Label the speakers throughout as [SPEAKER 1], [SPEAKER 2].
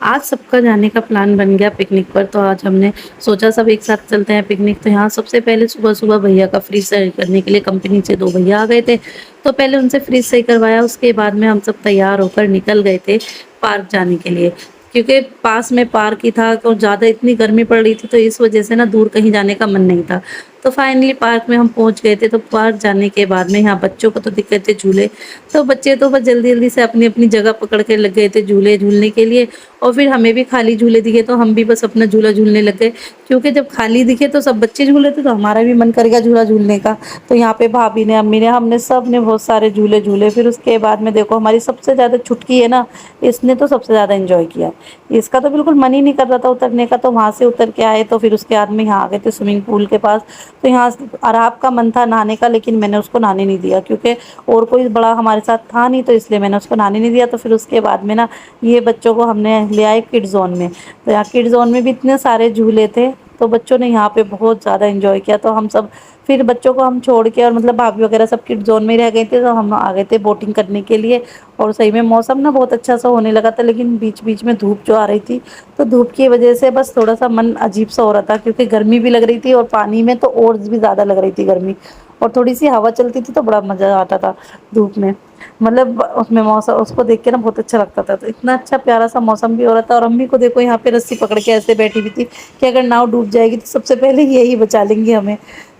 [SPEAKER 1] آج سب کا جانے کا پلان بن گیا پکنک پر، تو آج ہم نے سوچا سب ایک ساتھ چلتے ہیں پکنک۔ تو یہاں سب سے پہلے صبح صبح بھیا کا فریز صحیح کرنے کے لیے کمپنی سے دو بھیا آ گئے تھے، تو پہلے ان سے فریز صحیح کروایا، اس کے بعد میں ہم سب تیار ہو کر نکل گئے تھے پارک جانے کے لیے، کیونکہ پاس میں پارک ہی تھا تو زیادہ اتنی گرمی پڑ رہی تھی، تو اس وجہ سے نا دور کہیں جانے کا من نہیں تھا۔ تو فائنلی پارک میں ہم پہنچ گئے تھے۔ تو پارک جانے کے بعد میں یہاں بچوں کو تو دقت تھے جھولے، تو بچے تو بس جلدی جلدی سے اپنی اپنی جگہ پکڑ کے لگ گئے تھے جھولے جھولنے کے لیے، اور پھر ہمیں بھی خالی جھولے دکھے تو ہم بھی بس اپنا جھولا جھولنے لگ گئے، کیونکہ جب خالی دکھے تو سب بچے جھولے تھے تو ہمارا بھی من کر گیا جھولا جھولنے کا۔ تو یہاں پہ بھابھی نے، امی نے، ہم نے سب نے بہت سارے جھولے جھولے۔ پھر اس کے بعد میں دیکھو ہماری سب سے زیادہ چھٹکی ہے نا، اس نے تو سب سے زیادہ انجوائے کیا، اس کا تو بالکل من ہی نہیں کر رہا تھا اترنے کا۔ تو وہاں سے اتر کے آئے تو پھر اس کے بعد میں یہاں آ گئے تھے سوئمنگ پول کے پاس۔ تو یہاں ارہاب کا من تھا نہانے کا، لیکن میں نے اس کو نہانے نہیں دیا، کیونکہ اور کوئی بڑا ہمارے ساتھ تھا نہیں، تو اس لیے میں نے اس کو نہانے نہیں دیا۔ تو پھر اس کے بعد میں نا یہ بچوں کو ہم نے لے آئے کڈ زون میں، تو یہاں کڈ زون میں بھی اتنے سارے جھولے تھے، تو بچوں نے یہاں پہ بہت زیادہ انجوائے کیا۔ تو ہم سب پھر بچوں کو ہم چھوڑ کے، اور مطلب بھابھی وغیرہ سب کڈ زون میں ہی رہ گئے تھے، تو ہم آ گئے تھے بوٹنگ کرنے کے لیے۔ اور صحیح میں موسم نا بہت اچھا سا ہونے لگا تھا، لیکن بیچ بیچ میں دھوپ جو آ رہی تھی، تو دھوپ کی وجہ سے بس تھوڑا سا من عجیب سا ہو رہا تھا، کیونکہ گرمی بھی لگ رہی تھی اور پانی میں تو اور بھی زیادہ لگ رہی تھی گرمی، اور تھوڑی سی ہوا چلتی تھی تو بڑا مزہ آتا تھا دھوپ میں۔ مطلب اس میں موسم، اس کو دیکھ کے نا بہت اچھا لگتا تھا، تو اتنا اچھا پیارا سا موسم بھی ہو رہا تھا۔ اور امی کو دیکھو یہاں پہ رسی پکڑ کے ایسے بیٹھی ہوئی تھی کہ اگر ناؤ ڈوب جائے گی تو سب سے پہلے یہی بچا لیں گی ہمیں۔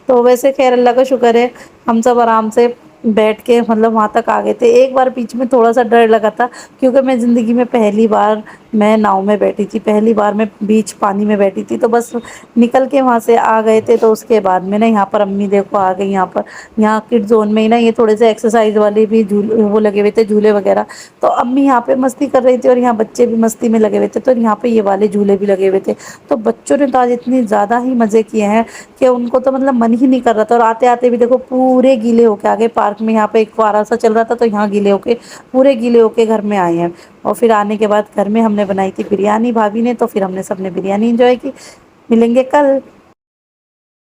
[SPEAKER 1] تو ویسے خیر اللہ کا شکر ہے، ہم سب آرام سے بیٹھ کے مطلب وہاں تک آ گئے تھے۔ ایک بار بیچ میں تھوڑا سا ڈر لگا تھا، کیونکہ میں زندگی میں پہلی بار میں ناؤ میں بیٹھی تھی، پہلی بار میں بیچ پانی میں بیٹھی تھی، تو بس نکل کے وہاں سے آ گئے تھے۔ تو اس کے بعد میں نا یہاں پر امی دیکھو آ گئی یہاں پر، یہاں کڈ زون میں ہی نا یہ تھوڑے سے ایکسرسائز والے بھی وہ لگے ہوئے تھے جھولے وغیرہ، تو امی یہاں پہ مستی کر رہی تھی اور یہاں بچے بھی مستی میں لگے ہوئے تھے، تو یہاں پہ یہ والے جھولے بھی لگے ہوئے تھے۔ تو بچوں نے تو آج اتنی زیادہ ہی مزے کیے ہیں کہ ان کو تو مطلب من ہی نہیں کر رہا تھا، اور آتے آتے بھی دیکھو پورے گیلے ہو کے آگے پارک میں، یہاں پہ ایک فوارہ سا چل رہا تھا، تو یہاں گیلے ہو کے، پورے گیلے ہو کے گھر میں آئے ہیں۔ اور پھر آنے کے بعد گھر میں ہم نے بنائی تھی بریانی بھابھی نے، تو پھر ہم نے سب نے بریانی انجوائے کی۔ ملیں گے کل۔